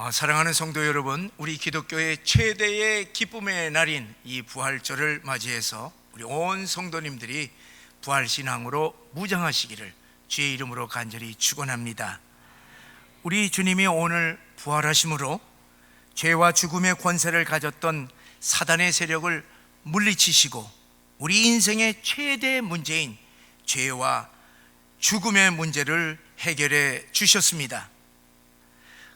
사랑하는 성도 여러분, 우리 기독교의 최대의 기쁨의 날인 이 부활절을 맞이해서 우리 온 성도님들이 부활신앙으로 무장하시기를 주의 이름으로 간절히 축원합니다. 우리 주님이 오늘 부활하심으로 죄와 죽음의 권세를 가졌던 사단의 세력을 물리치시고 우리 인생의 최대 문제인 죄와 죽음의 문제를 해결해 주셨습니다.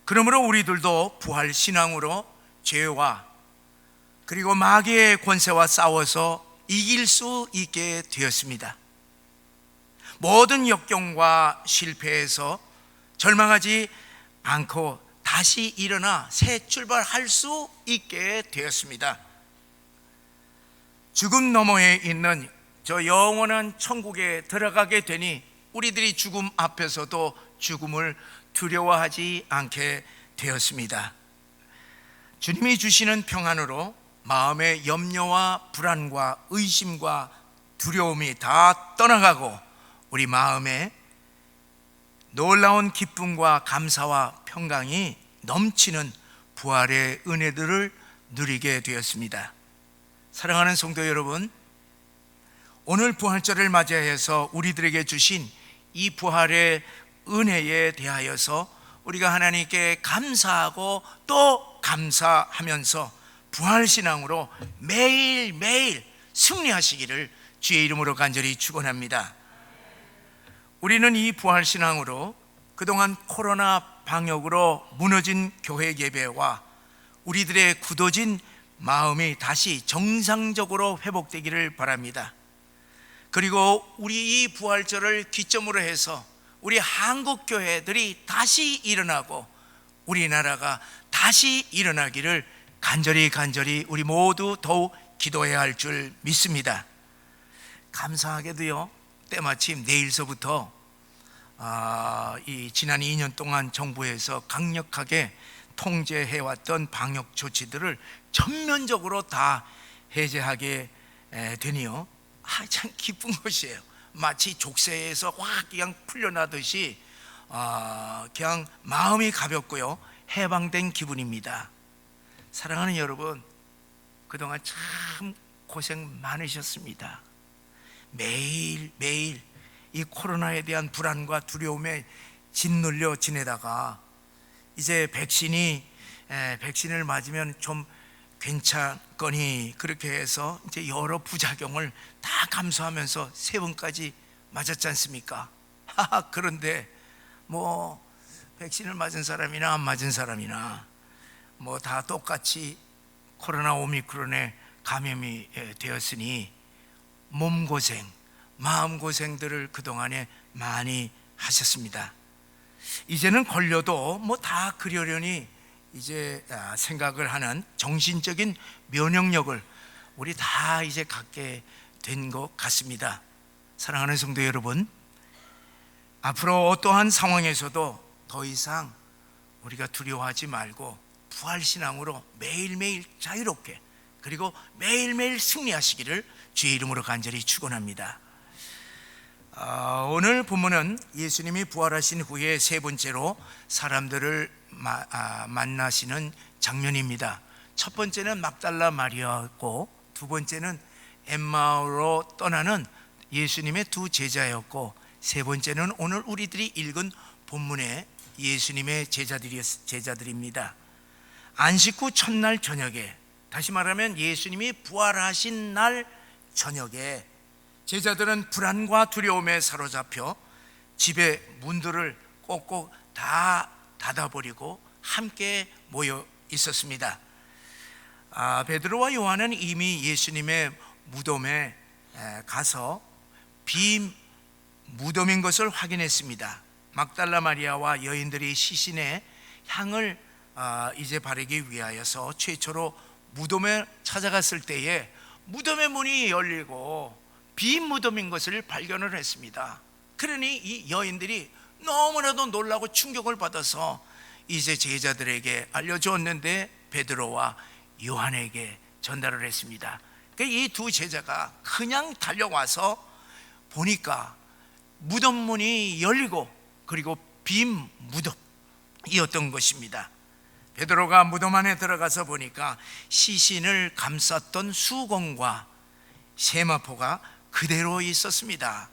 그러므로 우리들도 부활신앙으로 죄와 그리고 마귀의 권세와 싸워서 이길 수 있게 되었습니다. 모든 역경과 실패에서 절망하지 않고 다시 일어나 새 출발할 수 있게 되었습니다. 죽음 너머에 있는 저 영원한 천국에 들어가게 되니 우리들이 죽음 앞에서도 죽음을 두려워하지 않게 되었습니다. 주님이 주시는 평안으로 마음의 염려와 불안과 의심과 두려움이 다 떠나가고 우리 마음에 놀라운 기쁨과 감사와 평강이 넘치는 부활의 은혜들을 누리게 되었습니다. 사랑하는 성도 여러분, 오늘 부활절을 맞이해서 우리들에게 주신 이 부활의 은혜에 대하여서 우리가 하나님께 감사하고 또 감사하면서 부활신앙으로 매일매일 승리하시기를 주의 이름으로 간절히 축원합니다. 우리는 이 부활신앙으로 그동안 코로나 방역으로 무너진 교회 예배와 우리들의 굳어진 마음이 다시 정상적으로 회복되기를 바랍니다. 그리고 우리 이 부활절을 기점으로 해서 우리 한국 교회들이 다시 일어나고 우리나라가 다시 일어나기를 간절히 우리 모두 더욱 기도해야 할 줄 믿습니다. 감사하게도요, 때마침 내일서부터 이 지난 2년 동안 정부에서 강력하게 통제해왔던 방역 조치들을 전면적으로 다 해제하게 되니요, 참 기쁜 것이에요. 마치 족쇄에서 확 그냥 풀려나듯이 그냥 마음이 가볍고요, 해방된 기분입니다. 사랑하는 여러분, 그동안 참 고생 많으셨습니다. 매일매일 이 코로나에 대한 불안과 두려움에 짓눌려 지내다가 이제 백신을 맞으면 좀 괜찮거니 그렇게 해서 이제 여러 부작용을 다 감수하면서 3번까지 맞았지 않습니까? 그런데 뭐 백신을 맞은 사람이나 안 맞은 사람이나 뭐 다 똑같이 코로나 오미크론에 감염이 되었으니 몸고생, 마음고생들을 그동안에 많이 하셨습니다. 이제는 걸려도 뭐 다 그러려니 이제 생각을 하는 정신적인 면역력을 우리 다 이제 갖게 된 것 같습니다. 사랑하는 성도 여러분, 앞으로 어떠한 상황에서도 더 이상 우리가 두려워하지 말고 부활신앙으로 매일매일 자유롭게 그리고 매일매일 승리하시기를 주의 이름으로 간절히 축원합니다. 오늘 본문은 예수님이 부활하신 후에 3번째로 사람들을 만나시는 장면입니다. 첫 번째는 막달라 마리아였고, 두 번째는 엠마오로 떠나는 예수님의 2 제자였고, 세 번째는 오늘 우리들이 읽은 본문의 예수님의 제자들입니다. 안식 후 첫날 저녁에, 다시 말하면 예수님이 부활하신 날 저녁에 제자들은 불안과 두려움에 사로잡혀 집의 문들을 꼭꼭 다 닫아버리고 함께 모여 있었습니다. 베드로와 요한은 이미 예수님의 무덤에 가서 빈 무덤인 것을 확인했습니다. 막달라 마리아와 여인들이 시신에 향을 이제 바르기 위하여서 최초로 무덤에 찾아갔을 때에 무덤의 문이 열리고 빈 무덤인 것을 발견을 했습니다. 그러니 이 여인들이 너무나도 놀라고 충격을 받아서 이제 제자들에게 알려주었는데 베드로와 요한에게 전달을 했습니다. 이 2 제자가 그냥 달려와서 보니까 무덤 문이 열리고 그리고 빈 무덤이었던 것입니다. 베드로가 무덤 안에 들어가서 보니까 시신을 감쌌던 수건과 세마포가 그대로 있었습니다.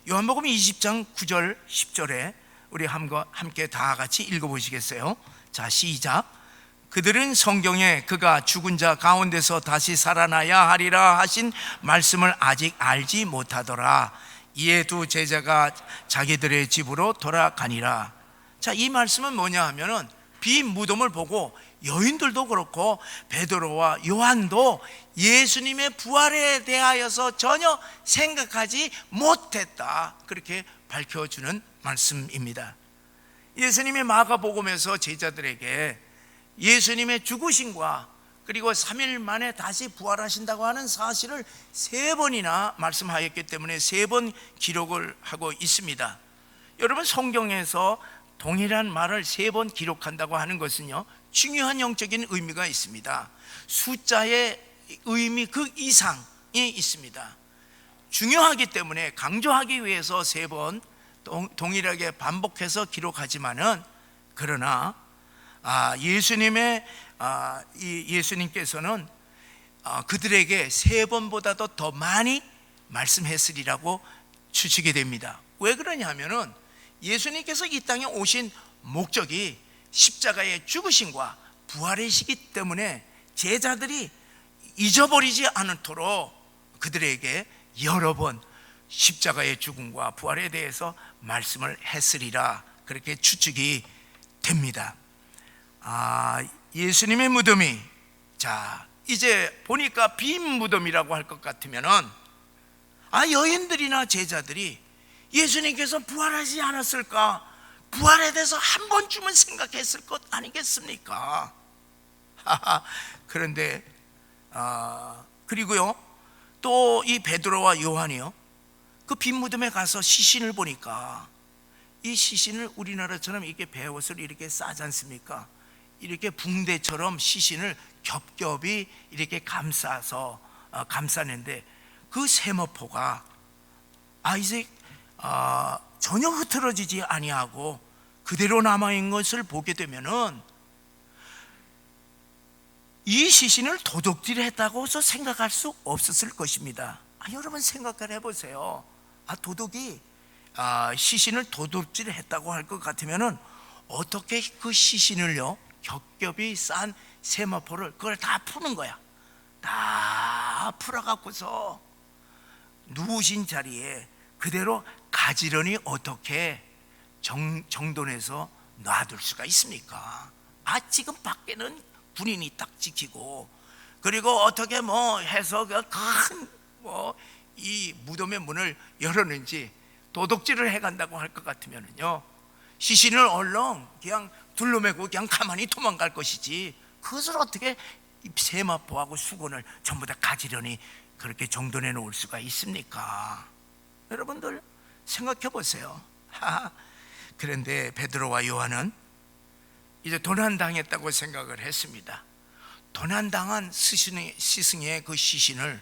요한복음 20장 9절 10절에 우리 함께 다 같이 읽어보시겠어요? 자, 시작. 그들은 성경에 그가 죽은 자 가운데서 다시 살아나야 하리라 하신 말씀을 아직 알지 못하더라. 이에 두 제자가 자기들의 집으로 돌아가니라. 자, 이 말씀은 뭐냐 하면은 빈 무덤을 보고 여인들도 그렇고 베드로와 요한도 예수님의 부활에 대하여서 전혀 생각하지 못했다, 그렇게 밝혀주는 말씀입니다. 예수님이 마가복음에서 제자들에게 예수님의 죽으심과 그리고 3일 만에 다시 부활하신다고 하는 사실을 3번이나 말씀하였기 때문에 3번 기록을 하고 있습니다. 여러분, 성경에서 동일한 말을 3번 기록한다고 하는 것은요, 중요한 영적인 의미가 있습니다. 숫자의 의미 그 이상이 있습니다. 중요하기 때문에 강조하기 위해서 3번 동일하게 반복해서 기록하지만은, 그러나 예수님께서는 그들에게 3번보다도 더 많이 말씀했으리라고 추측이 됩니다. 왜 그러냐면은 예수님께서 이 땅에 오신 목적이 십자가의 죽으심과 부활이시기 때문에 제자들이 잊어버리지 않도록 그들에게 여러 번 십자가의 죽음과 부활에 대해서 말씀을 했으리라, 그렇게 추측이 됩니다. 예수님의 무덤이, 자, 이제 보니까 빈 무덤이라고 할 것 같으면은 여인들이나 제자들이 예수님께서 부활하지 않았을까, 부활에 대해서 한 번쯤은 생각했을 것 아니겠습니까? 그런데 그리고요, 또 이 베드로와 요한이요, 그 빈 무덤에 가서 시신을 보니까, 이 시신을 우리나라처럼 이렇게 배옷을 이렇게 싸지 않습니까? 이렇게 붕대처럼 시신을 겹겹이 이렇게 감싸서 감싸는데, 그 세마포가 이제 전혀 흐트러지지 아니하고 그대로 남아있는 것을 보게 되면은 이 시신을 도둑질했다고 해서 생각할 수 없었을 것입니다. 여러분 생각을 해보세요. 도둑이 시신을 도둑질했다고 할 것 같으면은 어떻게 그 시신을요, 겹겹이 싼 세마포를 그걸 다 푸는 거야. 다 풀어갖고서 누우신 자리에 그대로 가지런히 어떻게 정돈해서 놔둘 수가 있습니까? 지금 밖에는 군인이 딱 지키고, 그리고 어떻게 해서 이 무덤의 문을 열었는지 도둑질을 해간다고 할 것 같으면요, 시신을 얼렁 그냥 둘러매고 그냥 가만히 도망갈 것이지, 그것을 어떻게 세마포하고 수건을 전부 다 가지런히 그렇게 정돈해 놓을 수가 있습니까? 여러분들 생각해 보세요. 그런데 베드로와 요한은 이제 도난당했다고 생각을 했습니다. 도난당한 스승의 그 시신을,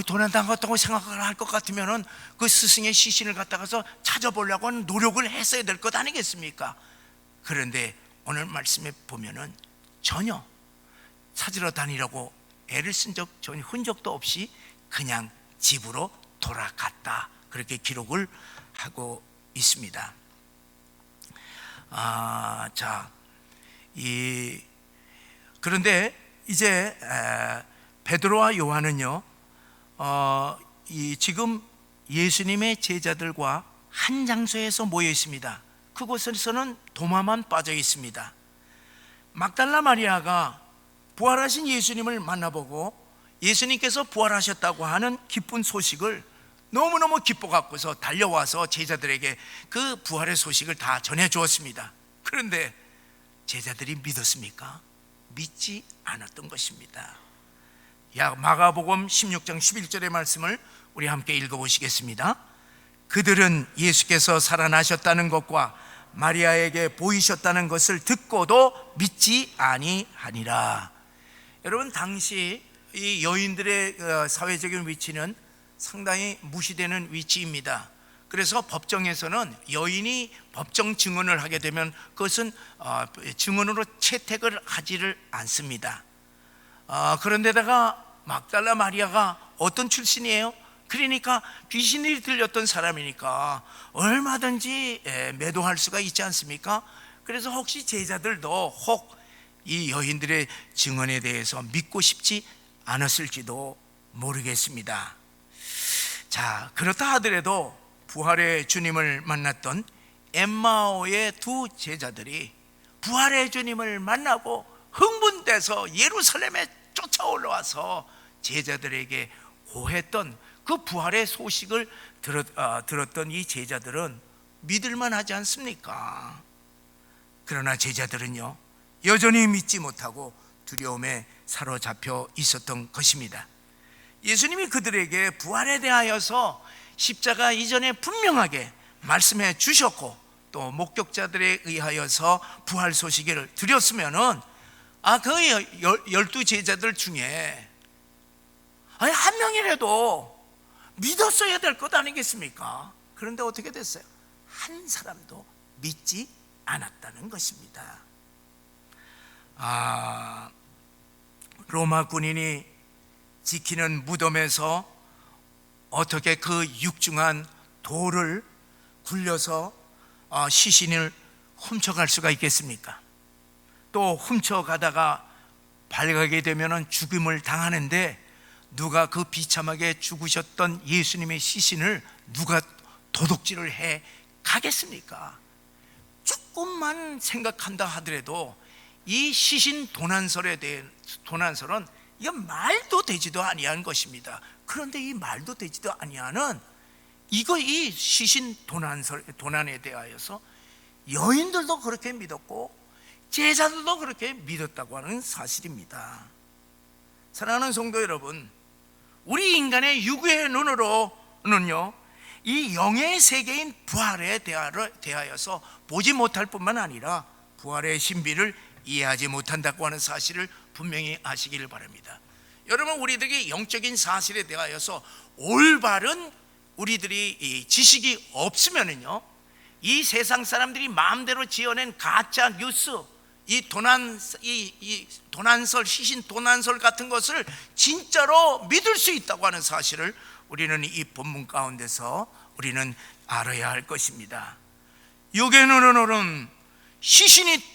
도난당했다고 생각을 할 것 같으면은 그 스승의 시신을 갖다가서 찾아보려고 하는 노력을 했어야 될 것 아니겠습니까? 그런데 오늘 말씀에 보면은 전혀 찾으러 다니려고 애를 쓴 적, 전혀 흔적도 없이 그냥 집으로 돌아갔다, 그렇게 기록을 하고 있습니다. 그런데 이제 베드로와 요한은요, 지금 예수님의 제자들과 한 장소에서 모여 있습니다. 그곳에서는 도마만 빠져 있습니다. 막달라 마리아가 부활하신 예수님을 만나보고 예수님께서 부활하셨다고 하는 기쁜 소식을 너무너무 기뻐 갖고서 달려와서 제자들에게 그 부활의 소식을 다 전해 주었습니다. 그런데 제자들이 믿었습니까? 믿지 않았던 것입니다. 마가복음 16장 11절의 말씀을 우리 함께 읽어보시겠습니다. 그들은 예수께서 살아나셨다는 것과 마리아에게 보이셨다는 것을 듣고도 믿지 아니하니라. 여러분, 당시 이 여인들의 사회적인 위치는 상당히 무시되는 위치입니다. 그래서 법정에서는 여인이 법정 증언을 하게 되면 그것은 증언으로 채택을 하지를 않습니다. 그런데다가 막달라 마리아가 어떤 출신이에요? 그러니까 귀신이 들렸던 사람이니까 얼마든지 매도할 수가 있지 않습니까? 그래서 혹시 제자들도 혹 이 여인들의 증언에 대해서 믿고 싶지 않았을지도 모르겠습니다. 자, 그렇다 하더라도 부활의 주님을 만났던 엠마오의 두 제자들이 부활의 주님을 만나고 흥분돼서 예루살렘에 쫓아 올라와서 제자들에게 고했던 그 부활의 소식을 들었던 이 제자들은 믿을만 하지 않습니까? 그러나 제자들은요, 여전히 믿지 못하고 두려움에 사로잡혀 있었던 것입니다. 예수님이 그들에게 부활에 대하여서 십자가 이전에 분명하게 말씀해 주셨고 또 목격자들에 의하여서 부활 소식을 드렸으면은 그 12 제자들 중에 한 명이라도 믿었어야 될 것 아니겠습니까? 그런데 어떻게 됐어요? 한 사람도 믿지 않았다는 것입니다. 로마 군인이 지키는 무덤에서 어떻게 그 육중한 돌을 굴려서 시신을 훔쳐갈 수가 있겠습니까? 또 훔쳐가다가 발각하게 되면 죽음을 당하는데 누가 그 비참하게 죽으셨던 예수님의 시신을 누가 도둑질을 해 가겠습니까? 조금만 생각한다 하더라도 이 시신 도난설에 대한 도난설은 이건 말도 되지도 아니한 것입니다. 그런데 이 말도 되지도 아니하는 이 시신 도난에 대하여서 여인들도 그렇게 믿었고 제자들도 그렇게 믿었다고 하는 사실입니다. 사랑하는 성도 여러분, 우리 인간의 육의 눈으로는요, 이 영의 세계인 부활에 대하여서 보지 못할 뿐만 아니라 부활의 신비를 이해하지 못한다고 하는 사실을 분명히 아시기를 바랍니다. 여러분, 우리들이 영적인 사실에 대하여서 올바른 우리들이 지식이 없으면은요, 이 세상 사람들이 마음대로 지어낸 가짜 뉴스, 이 도난설, 시신 도난설 같은 것을 진짜로 믿을 수 있다고 하는 사실을 우리는 이 본문 가운데서 우리는 알아야 할 것입니다. 육의 눈으로는 시신이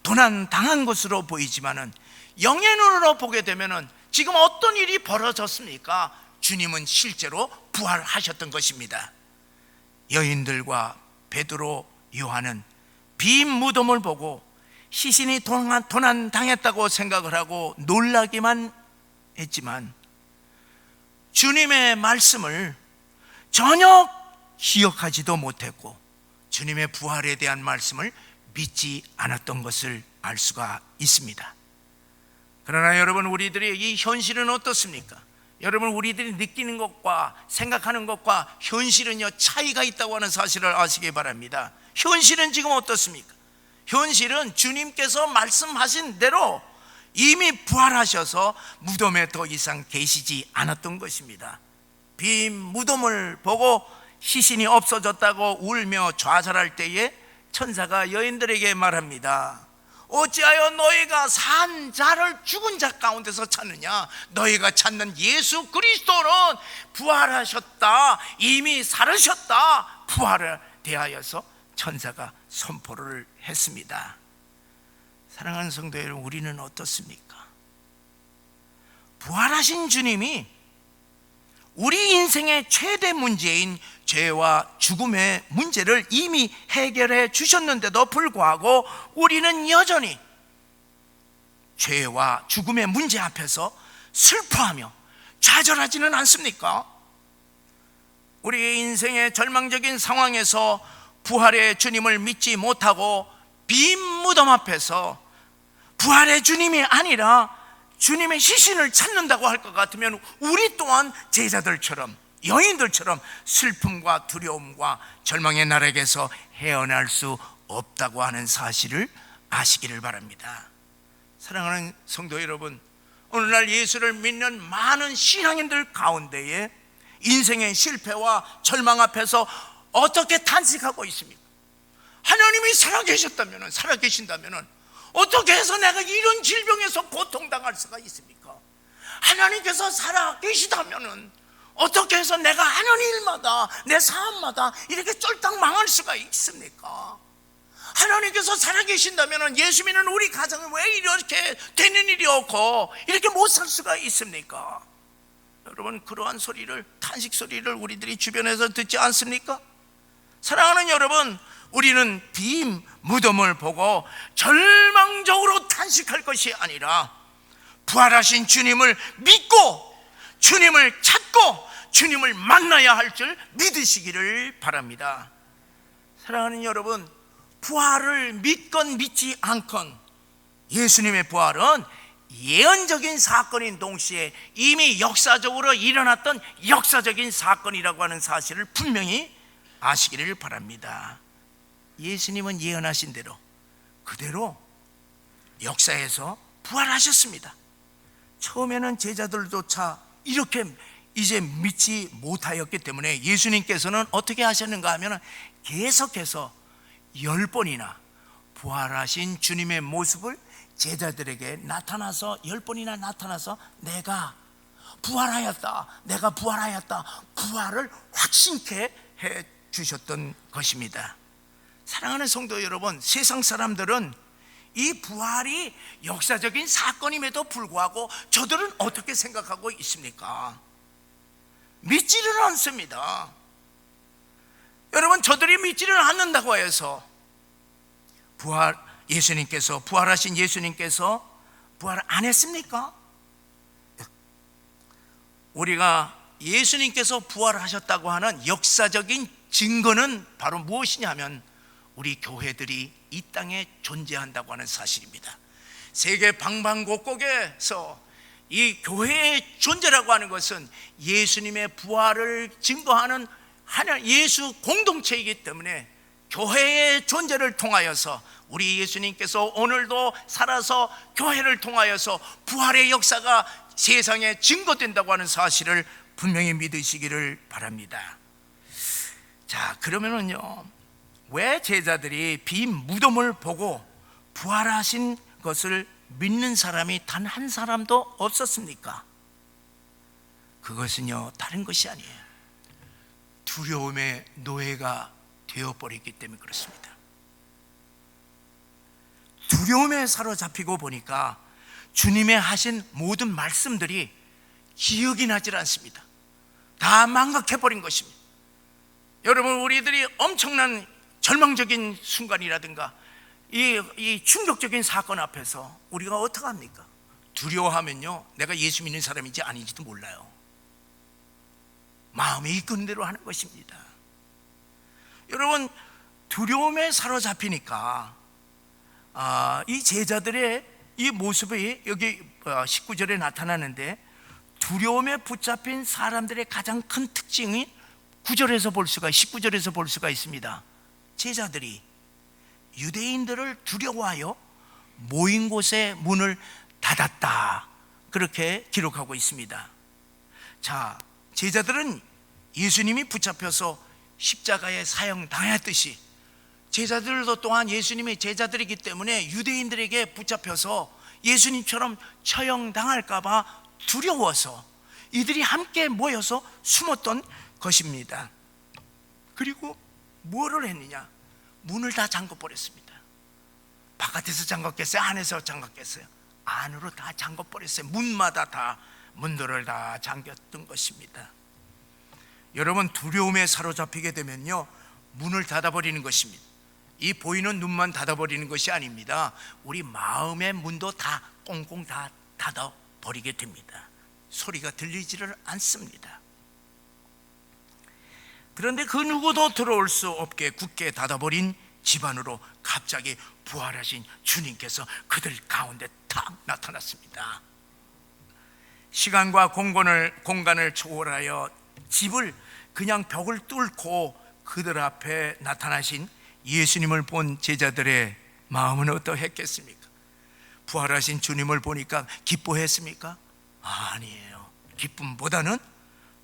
도난 당한 것으로 보이지만은 영의 눈으로 보게 되면은 지금 어떤 일이 벌어졌습니까? 주님은 실제로 부활하셨던 것입니다. 여인들과 베드로, 요한은 빈 무덤을 보고 시신이 도난 당했다고 생각을 하고 놀라기만 했지만 주님의 말씀을 전혀 기억하지도 못했고 주님의 부활에 대한 말씀을 믿지 않았던 것을 알 수가 있습니다. 그러나 여러분, 우리들의 이 현실은 어떻습니까? 여러분, 우리들이 느끼는 것과 생각하는 것과 현실은요, 차이가 있다고 하는 사실을 아시기 바랍니다. 현실은 지금 어떻습니까? 현실은 주님께서 말씀하신 대로 이미 부활하셔서 무덤에 더 이상 계시지 않았던 것입니다. 빈 무덤을 보고 시신이 없어졌다고 울며 좌절할 때에 천사가 여인들에게 말합니다. 어찌하여 너희가 산 자를 죽은 자 가운데서 찾느냐? 너희가 찾는 예수 그리스도는 부활하셨다, 이미 살으셨다. 부활에 대하여서 천사가 선포를 했습니다. 사랑하는 성도 여러분, 우리는 어떻습니까? 부활하신 주님이 우리 인생의 최대 문제인 죄와 죽음의 문제를 이미 해결해 주셨는데도 불구하고 우리는 여전히 죄와 죽음의 문제 앞에서 슬퍼하며 좌절하지는 않습니까? 우리의 인생의 절망적인 상황에서 부활의 주님을 믿지 못하고 빈 무덤 앞에서 부활의 주님이 아니라 주님의 시신을 찾는다고 할 것 같으면 우리 또한 제자들처럼, 여인들처럼 슬픔과 두려움과 절망의 나락에서 헤어날 수 없다고 하는 사실을 아시기를 바랍니다. 사랑하는 성도 여러분, 오늘날 예수를 믿는 많은 신앙인들 가운데에 인생의 실패와 절망 앞에서 어떻게 탄식하고 있습니까? 하나님이 살아계신다면 어떻게 해서 내가 이런 질병에서 고통당할 수가 있습니까? 하나님께서 살아계시다면 어떻게 해서 내가 하는 일마다 내 삶마다 이렇게 쫄딱 망할 수가 있습니까? 하나님께서 살아계신다면 예수 믿는 우리 가정은 왜 이렇게 되는 일이 없고 이렇게 못 살 수가 있습니까? 여러분, 그러한 소리를, 탄식 소리를 우리들이 주변에서 듣지 않습니까? 사랑하는 여러분, 우리는 빈 무덤을 보고 절망적으로 탄식할 것이 아니라 부활하신 주님을 믿고 주님을 찾고 주님을 만나야 할 줄 믿으시기를 바랍니다. 사랑하는 여러분, 부활을 믿건 믿지 않건 예수님의 부활은 예언적인 사건인 동시에 이미 역사적으로 일어났던 역사적인 사건이라고 하는 사실을 분명히 아시기를 바랍니다. 예수님은 예언하신 대로 그대로 역사에서 부활하셨습니다. 처음에는 제자들조차 이렇게 이제 믿지 못하였기 때문에 예수님께서는 어떻게 하셨는가 하면 계속해서 10번이나 부활하신 주님의 모습을 제자들에게 나타나서 10번이나 나타나서 내가 부활하였다, 내가 부활하였다, 부활을 확신케 해 주셨던 것입니다. 사랑하는 성도 여러분, 세상 사람들은 이 부활이 역사적인 사건임에도 불구하고 저들은 어떻게 생각하고 있습니까? 믿지를 않습니다. 여러분, 저들이 믿지를 않는다고 해서 부활하신 예수님께서 부활 안 했습니까? 우리가 예수님께서 부활하셨다고 하는 역사적인 증거는 바로 무엇이냐면 우리 교회들이 이 땅에 존재한다고 하는 사실입니다. 세계 방방곡곡에서 이 교회의 존재라고 하는 것은 예수님의 부활을 증거하는 예수 공동체이기 때문에 교회의 존재를 통하여서 우리 예수님께서 오늘도 살아서 교회를 통하여서 부활의 역사가 세상에 증거된다고 하는 사실을 분명히 믿으시기를 바랍니다. 자, 그러면은요, 왜 제자들이 빈 무덤을 보고 부활하신 것을 믿는 사람이 단 한 사람도 없었습니까? 그것은요, 다른 것이 아니에요. 두려움의 노예가 되어버렸기 때문에 그렇습니다. 두려움에 사로잡히고 보니까 주님의 하신 모든 말씀들이 기억이 나질 않습니다. 다 망각해버린 것입니다. 여러분, 우리들이 엄청난 절망적인 순간이라든가 이 충격적인 사건 앞에서 우리가 어떻게 합니까? 두려워하면요, 내가 예수 믿는 사람인지 아닌지도 몰라요. 마음에 이끄는 대로 하는 것입니다. 여러분, 두려움에 사로잡히니까 이 제자들의 이 모습이 여기 19절에 나타나는데, 두려움에 붙잡힌 사람들의 가장 큰 특징이 19절에서 볼 수가 있습니다. 제자들이 유대인들을 두려워하여 모인 곳에 문을 닫았다, 그렇게 기록하고 있습니다. 자, 제자들은 예수님이 붙잡혀서 십자가에 사형당했듯이 제자들도 또한 예수님의 제자들이기 때문에 유대인들에게 붙잡혀서 예수님처럼 처형당할까 봐 두려워서 이들이 함께 모여서 숨었던 것입니다. 그리고 뭐를 했느냐? 문을 다 잠궈버렸습니다. 바깥에서 잠갔겠어요? 안에서 잠갔겠어요? 안으로 다 잠궈버렸어요. 문마다 다 문들을 다 잠겼던 것입니다. 여러분, 두려움에 사로잡히게 되면요, 문을 닫아버리는 것입니다. 이 보이는 눈만 닫아버리는 것이 아닙니다. 우리 마음의 문도 다 꽁꽁 다 닫아버리게 됩니다. 소리가 들리지를 않습니다. 그런데 그 누구도 들어올 수 없게 굳게 닫아버린 집 안으로 갑자기 부활하신 주님께서 그들 가운데 탁 나타났습니다. 시간과 공간을 초월하여 집을 그냥 벽을 뚫고 그들 앞에 나타나신 예수님을 본 제자들의 마음은 어떠했겠습니까? 부활하신 주님을 보니까 기뻐했습니까? 아니에요. 기쁨보다는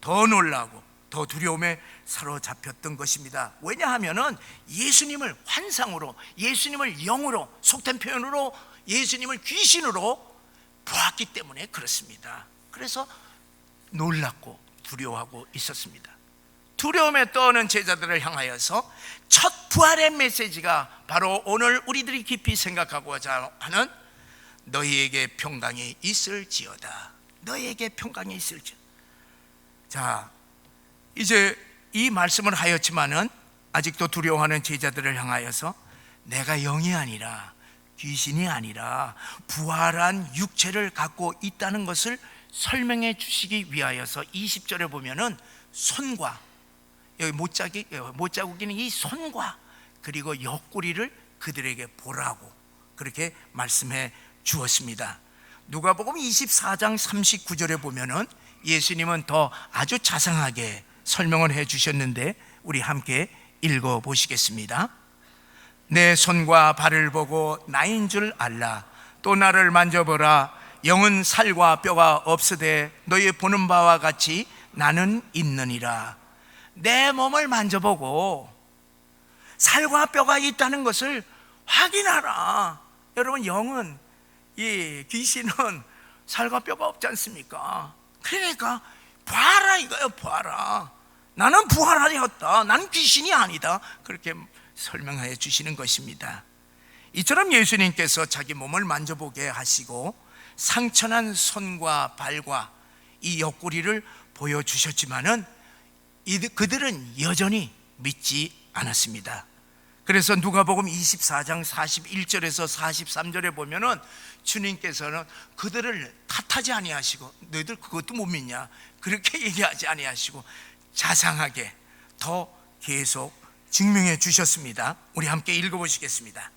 더 놀라고 더 두려움에 사로잡혔던 것입니다. 왜냐하면은 예수님을 환상으로, 예수님을 영으로, 속된 표현으로 예수님을 귀신으로 보았기 때문에 그렇습니다. 그래서 놀랍고 두려워하고 있었습니다. 두려움에 떠오는 제자들을 향하여서 첫 부활의 메시지가 바로 오늘 우리들이 깊이 생각하고자 하는 너희에게 평강이 있을지어다. 너희에게 평강이 있을지어다. 자, 이제 이 말씀을 하였지만은 아직도 두려워하는 제자들을 향하여서 내가 영이 아니라, 귀신이 아니라 부활한 육체를 갖고 있다는 것을 설명해 주시기 위하여서 20절에 보면은 손과, 여기 못자국이는 이 손과 그리고 옆구리를 그들에게 보라고 그렇게 말씀해 주었습니다. 누가복음 24장 39절에 보면은 예수님은 더 아주 자상하게 설명을 해 주셨는데 우리 함께 읽어 보시겠습니다. 내 손과 발을 보고 나인 줄 알라. 또 나를 만져보라. 영은 살과 뼈가 없으되 너희 보는 바와 같이 나는 있느니라. 내 몸을 만져보고 살과 뼈가 있다는 것을 확인하라. 여러분, 영은, 이 귀신은 살과 뼈가 없지 않습니까? 그러니까 봐라 이거예요. 봐라, 나는 부활하였다. 나는 귀신이 아니다. 그렇게 설명해 주시는 것입니다. 이처럼 예수님께서 자기 몸을 만져보게 하시고 상처난 손과 발과 이 옆구리를 보여주셨지만은 그들은 여전히 믿지 않았습니다. 그래서 누가복음 24장 41절에서 43절에 보면은 주님께서는 그들을 탓하지 아니하시고 너희들 그것도 못 믿냐 그렇게 얘기하지 아니하시고 자상하게 더 계속 증명해 주셨습니다. 우리 함께 읽어보시겠습니다.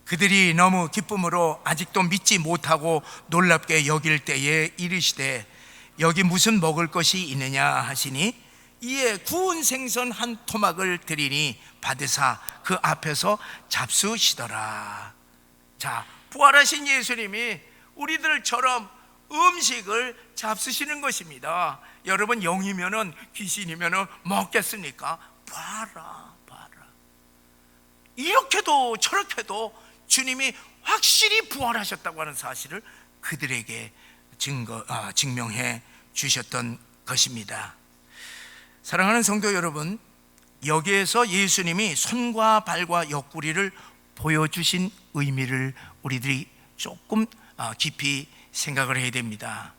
그들이 너무 기쁨으로 아직도 믿지 못하고 놀랍게 여길 때에 이르시되 여기 무슨 먹을 것이 있느냐 하시니 이에 구운 생선 한 토막을 드리니 받으사 그 앞에서 잡수시더라. 자, 부활하신 예수님이 우리들처럼 음식을 잡수시는 것입니다. 여러분, 영이면은 귀신이면은 먹겠습니까? 봐라. 이렇게도 저렇게도 주님이 확실히 부활하셨다고 하는 사실을 그들에게 증명해 주셨던 것입니다. 사랑하는 성도 여러분, 여기에서 예수님이 손과 발과 옆구리를 보여주신 의미를 우리들이 조금 깊이 생각을 해야 됩니다.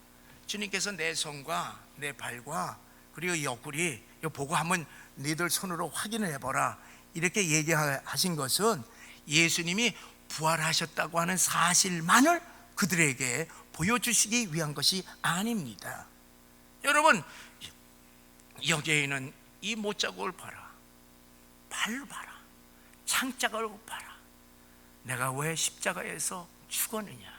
주님께서 내 손과 내 발과 그리고 옆구리 이거 보고 한번 너희들 손으로 확인을 해보라 이렇게 얘기하신 것은 예수님이 부활하셨다고 하는 사실만을 그들에게 보여주시기 위한 것이 아닙니다. 여러분, 여기에 있는 이 못자국을 봐라, 발을 봐라, 창자국을 봐라. 내가 왜 십자가에서 죽었느냐?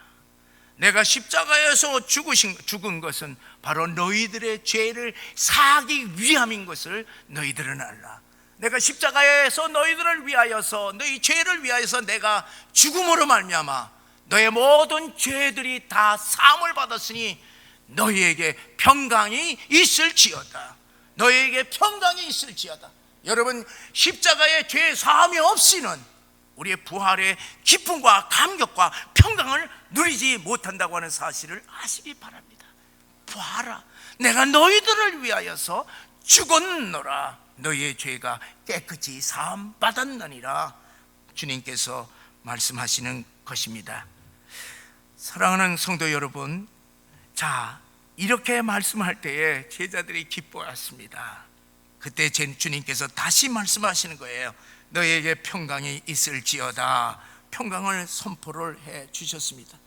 내가 십자가에서 죽은 것은 바로 너희들의 죄를 사하기 위함인 것을 너희들은 알라. 내가 십자가에서 너희들을 위하여서, 너희 죄를 위하여서 내가 죽음으로 말미암아 너의 모든 죄들이 다 사함을 받았으니 너희에게 평강이 있을지어다. 너희에게 평강이 있을지어다. 여러분, 십자가의 죄 사함이 없이는 우리의 부활의 기쁨과 감격과 평강을 누리지 못한다고 하는 사실을 아시기 바랍니다. 보아라, 내가 너희들을 위하여서 죽었노라. 너희의 죄가 깨끗이 사함 받았느니라. 주님께서 말씀하시는 것입니다. 사랑하는 성도 여러분, 자, 이렇게 말씀할 때에 제자들이 기뻐했습니다. 그때 주님께서 다시 말씀하시는 거예요. 너희에게 평강이 있을지어다. 평강을 선포를 해 주셨습니다.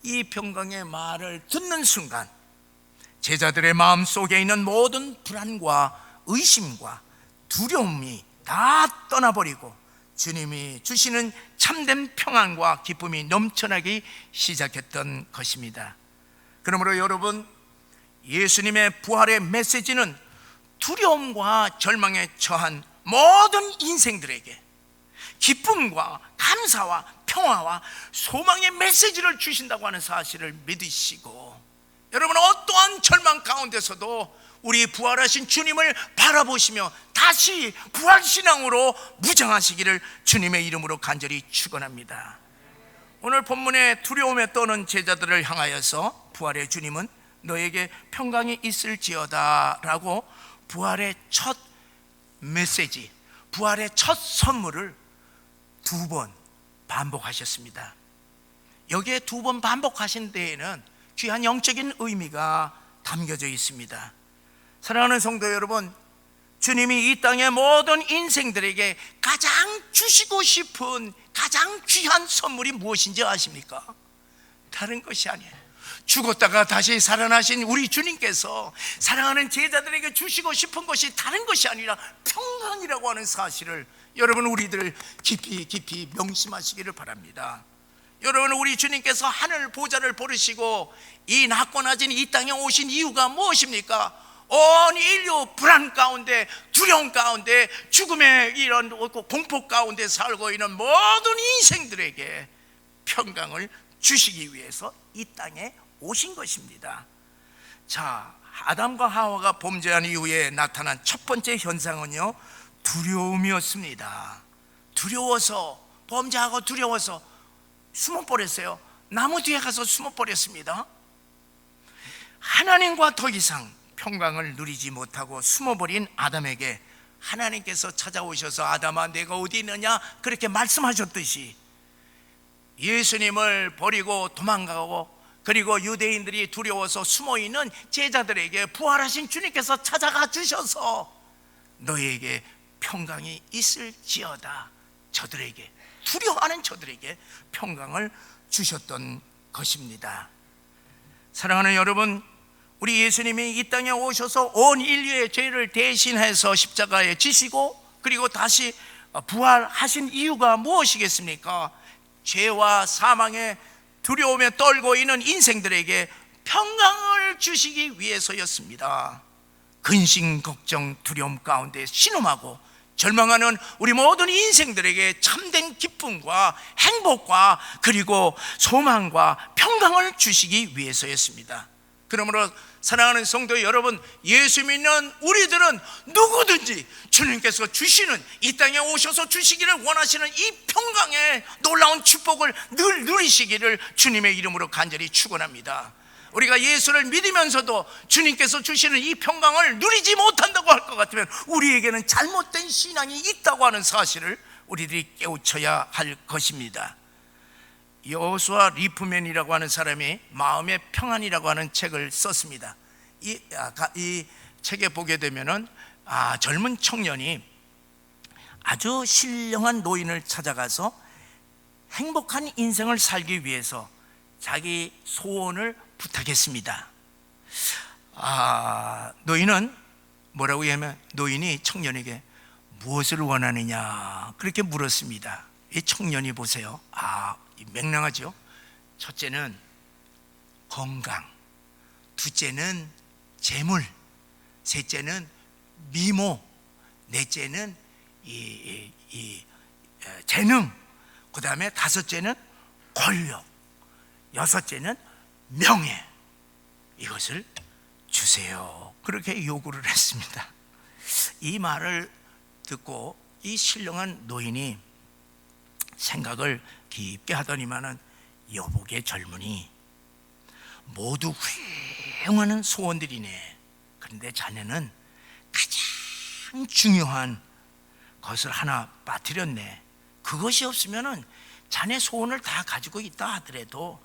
이 평강의 말을 듣는 순간 제자들의 마음 속에 있는 모든 불안과 의심과 두려움이 다 떠나버리고 주님이 주시는 참된 평안과 기쁨이 넘쳐나기 시작했던 것입니다. 그러므로 여러분, 예수님의 부활의 메시지는 두려움과 절망에 처한 모든 인생들에게 기쁨과 감사와 평화와 소망의 메시지를 주신다고 하는 사실을 믿으시고, 여러분 어떠한 절망 가운데서도 우리 부활하신 주님을 바라보시며 다시 부활신앙으로 무장하시기를 주님의 이름으로 간절히 축원합니다. 오늘 본문의 두려움에 떠는 제자들을 향하여서 부활의 주님은 너에게 평강이 있을지어다 라고 부활의 첫 메시지, 부활의 첫 선물을 2번 반복하셨습니다. 여기에 2번 반복하신 데에는 귀한 영적인 의미가 담겨져 있습니다. 사랑하는 성도 여러분, 주님이 이 땅의 모든 인생들에게 가장 주시고 싶은 가장 귀한 선물이 무엇인지 아십니까? 다른 것이 아니에요. 죽었다가 다시 살아나신 우리 주님께서 사랑하는 제자들에게 주시고 싶은 것이 다른 것이 아니라 평강이라고 하는 사실을 여러분 우리들 깊이 명심하시기를 바랍니다. 여러분, 우리 주님께서 하늘 보좌를 부르시고 이 낮고 낮은 이 땅에 오신 이유가 무엇입니까? 온 인류 불안 가운데, 두려움 가운데, 죽음의 이런 공포 가운데 살고 있는 모든 인생들에게 평강을 주시기 위해서 이 땅에 오신 것입니다. 자, 아담과 하와가 범죄한 이후에 나타난 첫 번째 현상은요, 두려움이었습니다. 두려워서, 범죄하고 두려워서 숨어버렸어요. 나무 뒤에 가서 숨어버렸습니다. 하나님과 더 이상 평강을 누리지 못하고 숨어버린 아담에게 하나님께서 찾아오셔서 아담아 내가 어디 있느냐 그렇게 말씀하셨듯이 예수님을 버리고 도망가고 그리고 유대인들이 두려워서 숨어있는 제자들에게 부활하신 주님께서 찾아가 주셔서 너에게 평강이 있을지어다, 저들에게, 두려워하는 저들에게 평강을 주셨던 것입니다. 사랑하는 여러분, 우리 예수님이 이 땅에 오셔서 온 인류의 죄를 대신해서 십자가에 지시고 그리고 다시 부활하신 이유가 무엇이겠습니까? 죄와 사망의 두려움에 떨고 있는 인생들에게 평강을 주시기 위해서였습니다. 근심, 걱정, 두려움 가운데 신음하고 절망하는 우리 모든 인생들에게 참된 기쁨과 행복과 그리고 소망과 평강을 주시기 위해서였습니다. 그러므로 사랑하는 성도 여러분, 예수 믿는 우리들은 누구든지 주님께서 주시는, 이 땅에 오셔서 주시기를 원하시는 이 평강의 놀라운 축복을 늘 누리시기를 주님의 이름으로 간절히 축원합니다. 우리가 예수를 믿으면서도 주님께서 주시는 이 평강을 누리지 못한다고 할 것 같으면 우리에게는 잘못된 신앙이 있다고 하는 사실을 우리들이 깨우쳐야 할 것입니다. 여호수아 리프맨이라고 하는 사람이 마음의 평안이라고 하는 책을 썼습니다. 이 책에 보게 되면은 젊은 청년이 아주 신령한 노인을 찾아가서 행복한 인생을 살기 위해서 자기 소원을 부탁했습니다. 노인은 뭐라고 하면, 노인이 청년에게 무엇을 원하느냐 그렇게 물었습니다. 이 청년이 보세요, 명랑하죠. 첫째는 건강, 둘째는 재물, 셋째는 미모, 넷째는 재능, 그 다음에 다섯째는 권력, 여섯째는 명예, 이것을 주세요 그렇게 요구를 했습니다. 이 말을 듣고 이 신령한 노인이 생각을 깊게 하더니만은, 여복의 젊은이, 모두 훌륭한 소원들이네. 그런데 자네는 가장 중요한 것을 하나 빠뜨렸네. 그것이 없으면은 자네 소원을 다 가지고 있다 하더라도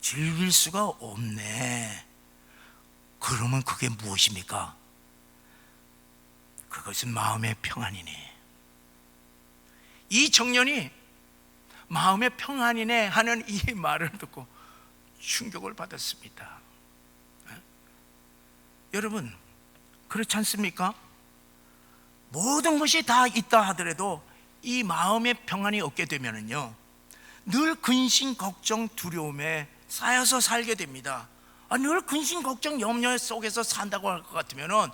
즐길 수가 없네. 그러면 그게 무엇입니까? 그것은 마음의 평안이네. 이 청년이 마음의 평안이네 하는 이 말을 듣고 충격을 받았습니다. 여러분, 그렇지 않습니까? 모든 것이 다 있다 하더라도 이 마음의 평안이 없게 되면은요, 늘 근심, 걱정, 두려움에 쌓여서 살게 됩니다. 늘 근심, 걱정, 염려 속에서 산다고 할 것 같으면은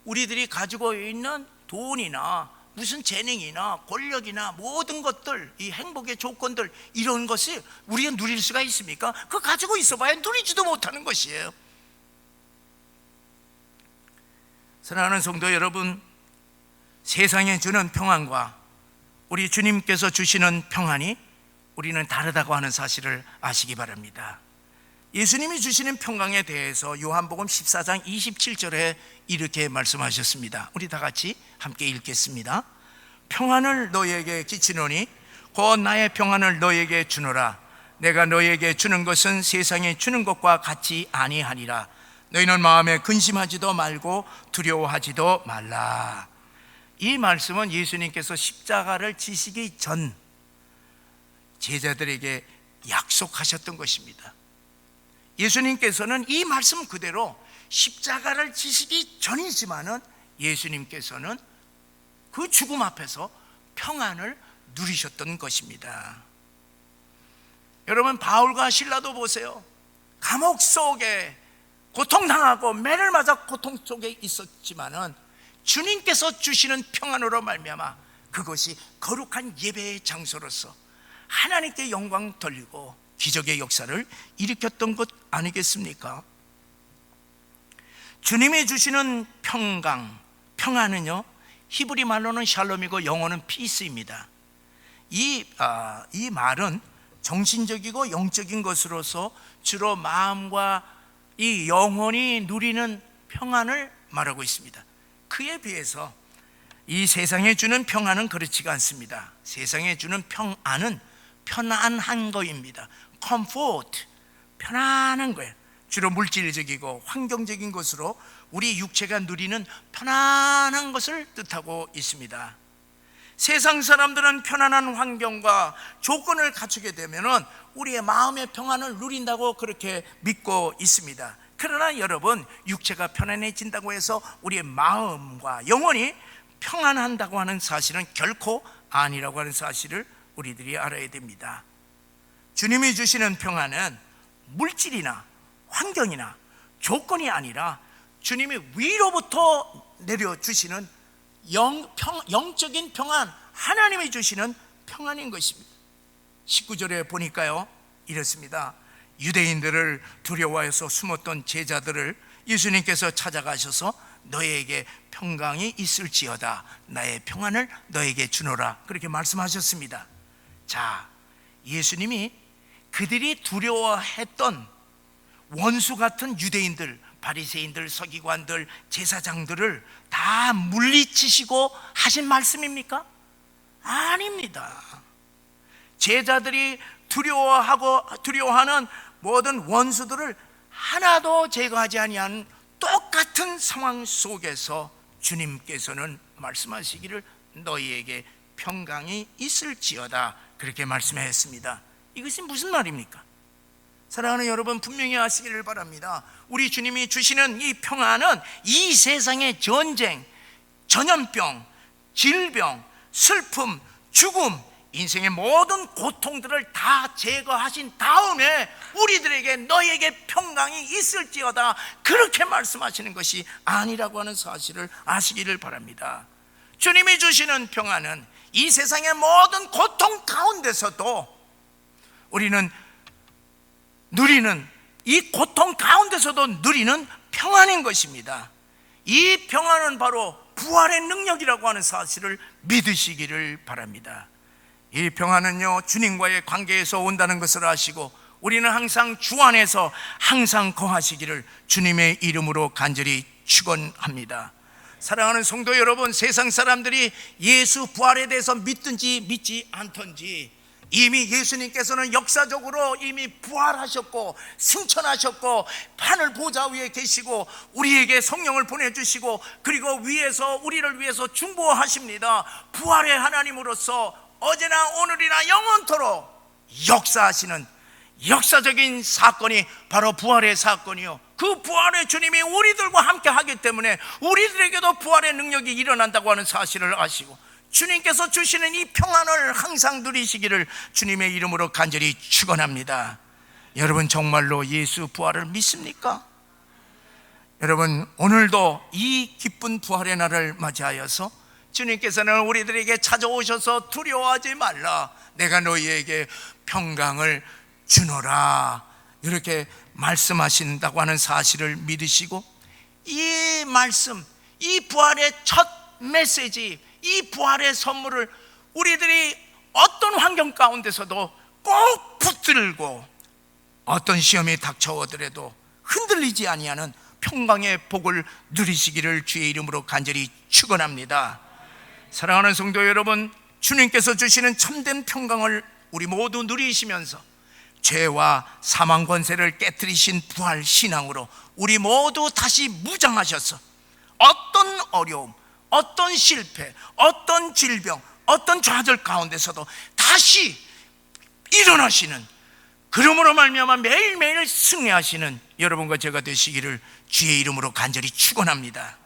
우리들이 가지고 있는 돈이나 무슨 재능이나 권력이나 모든 것들, 이 행복의 조건들, 이런 것을 우리가 누릴 수가 있습니까? 그거 가지고 있어봐야 누리지도 못하는 것이에요. 사랑하는 성도 여러분, 세상에 주는 평안과 우리 주님께서 주시는 평안이 우리는 다르다고 하는 사실을 아시기 바랍니다. 예수님이 주시는 평강에 대해서 요한복음 14장 27절에 이렇게 말씀하셨습니다. 우리 다 같이 함께 읽겠습니다. 평안을 너희에게 끼치노니 곧 나의 평안을 너희에게 주노라. 내가 너희에게 주는 것은 세상에 주는 것과 같이 아니하니라. 너희는 마음에 근심하지도 말고 두려워하지도 말라. 이 말씀은 예수님께서 십자가를 지시기 전 제자들에게 약속하셨던 것입니다. 예수님께서는 이 말씀 그대로 십자가를 지시기 전이지만은 예수님께서는 그 죽음 앞에서 평안을 누리셨던 것입니다. 여러분, 바울과 실라도 보세요. 감옥 속에 고통당하고 매를 맞아 고통 속에 있었지만은 주님께서 주시는 평안으로 말미암아 그것이 거룩한 예배의 장소로서 하나님께 영광 돌리고 기적의 역사를 일으켰던 것 아니겠습니까? 주님이 주시는 평안은요, 히브리 말로는 샬롬이고 영어는 피스입니다. 이 말은 정신적이고 영적인 것으로서 주로 마음과 이 영혼이 누리는 평안을 말하고 있습니다. 그에 비해서 이 세상에 주는 평안은 그렇지가 않습니다. 세상에 주는 평안은 편안한 거입니다. comfort, 편안한 거예요. 주로 물질적이고 환경적인 것으로 우리 육체가 누리는 편안한 것을 뜻하고 있습니다. 세상 사람들은 편안한 환경과 조건을 갖추게 되면은 우리의 마음의 평안을 누린다고 그렇게 믿고 있습니다. 그러나 여러분, 육체가 편안해진다고 해서 우리의 마음과 영혼이 평안한다고 하는 사실은 결코 아니라고 하는 사실을 우리들이 알아야 됩니다. 주님이 주시는 평안은 물질이나 환경이나 조건이 아니라 주님이 위로부터 내려주시는 영적인 평안, 하나님이 주시는 평안인 것입니다. 19절에 보니까요, 이렇습니다. 유대인들을 두려워해서 숨었던 제자들을 예수님께서 찾아가셔서 너희에게 평강이 있을지어다, 나의 평안을 너에게 주노라, 그렇게 말씀하셨습니다. 자, 예수님이 그들이 두려워했던 원수 같은 유대인들, 바리새인들, 서기관들, 제사장들을 다 물리치시고 하신 말씀입니까? 아닙니다. 제자들이 두려워하는 모든 원수들을 하나도 제거하지 아니한 똑같은 상황 속에서 주님께서는 말씀하시기를 너희에게 평강이 있을지어다, 그렇게 말씀했습니다. 이것이 무슨 말입니까? 사랑하는 여러분, 분명히 아시기를 바랍니다. 우리 주님이 주시는 이 평안은 이 세상의 전쟁, 전염병, 질병, 슬픔, 죽음, 인생의 모든 고통들을 다 제거하신 다음에 우리들에게 너희에게 평강이 있을지어다, 그렇게 말씀하시는 것이 아니라고 하는 사실을 아시기를 바랍니다. 주님이 주시는 평안은 이 세상의 모든 고통 가운데서도 우리는 누리는, 이 고통 가운데서도 누리는 평안인 것입니다. 이 평안은 바로 부활의 능력이라고 하는 사실을 믿으시기를 바랍니다. 이 평안은요, 주님과의 관계에서 온다는 것을 아시고 우리는 항상 주 안에서 항상 거하시기를 주님의 이름으로 간절히 축원합니다. 사랑하는 성도 여러분, 세상 사람들이 예수 부활에 대해서 믿든지 믿지 않든지 이미 예수님께서는 역사적으로 이미 부활하셨고 승천하셨고 하늘 보좌 위에 계시고 우리에게 성령을 보내주시고 그리고 위에서 우리를 위해서 중보하십니다. 부활의 하나님으로서 어제나 오늘이나 영원토록 역사하시는 역사적인 사건이 바로 부활의 사건이요, 그 부활의 주님이 우리들과 함께 하기 때문에 우리들에게도 부활의 능력이 일어난다고 하는 사실을 아시고 주님께서 주시는 이 평안을 항상 누리시기를 주님의 이름으로 간절히 축원합니다. 여러분, 정말로 예수 부활을 믿습니까? 여러분, 오늘도 이 기쁜 부활의 날을 맞이하여서 주님께서는 우리들에게 찾아오셔서 두려워하지 말라, 내가 너희에게 평강을 주노라, 이렇게 말씀하신다고 하는 사실을 믿으시고 이 말씀, 이 부활의 첫 메시지, 이 부활의 선물을 우리들이 어떤 환경 가운데서도 꼭 붙들고 어떤 시험이 닥쳐오더라도 흔들리지 아니하는 평강의 복을 누리시기를 주의 이름으로 간절히 축원합니다. 사랑하는 성도 여러분, 주님께서 주시는 참된 평강을 우리 모두 누리시면서 죄와 사망 권세를 깨뜨리신 부활 신앙으로 우리 모두 다시 무장하셔서 어떤 어려움, 어떤 실패, 어떤 질병, 어떤 좌절 가운데서도 다시 일어나시는, 그러므로 말미암아 매일매일 승리하시는 여러분과 제가 되시기를 주의 이름으로 간절히 축원합니다.